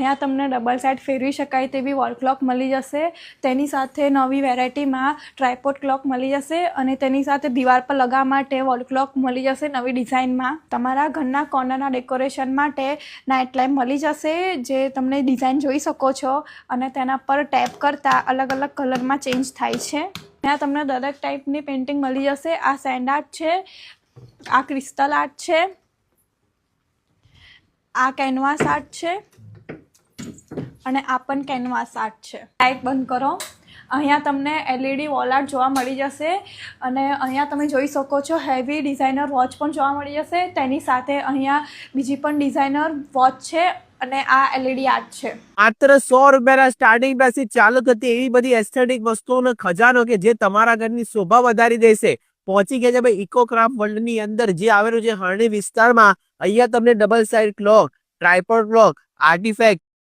અહીંયા તમને double side ફેરવી શકાય તેવી વોલ ક્લોક મળી જશે। તેની સાથે નવી વેરાયટીમાં ટ્રાયપોડ ક્લોક મળી જશે અને તેની સાથે દીવાલ પર લગાવવા માટે વોલ ક્લોક મળી જશે નવી ડિઝાઇનમાં। તમારા ઘરના કોર્નરના ડેકોરેશન માટે નાઇટ લેમ્પ મળી જશે, જે તમને ડિઝાઇન જોઈ શકો છો અને તેના પર ટેપ કરતાં અલગ અલગ કલરમાં ચેન્જ થાય છે। અહીંયા તમને દરેક ટાઈપની પેઇન્ટિંગ મળી જશે। આ સેન્ડ આર્ટ છે, આ ક્રિસ્ટલ આર્ટ છે, આ કેનવાસ આર્ટ છે અને આ પણ કેનવાસ આર્ટ છે। લાઇટ બંધ કરો। અહીંયા તમને LED વોલ આર્ટ જોવા મળી જશે અને અહીંયા તમે જોઈ શકો છો હેવી ડિઝાઇનર વોચ પણ જોવા મળી જશે। તેની સાથે અહીંયા બીજી પણ ડિઝાઇનર વોચ છે અને આ LED આર્ટ છે। માત્ર 100 રૂપિયાના સ્ટાર્ટિંગ પ્રાઇસથી ચાલુ થતી એવી બધી એસ્થેટિક વસ્તુઓનો ખજાનો કે જે તમારા ઘરની શોભા વધારી દેશે પહોંચી ગયા છે ભાઈ ઇકોક્રાફ્ટ વર્લ્ડની અંદર, જે આવેલું છે હરણી વિસ્તારમાં। અહીંયા તમને double side clock, tripod clock, artifact,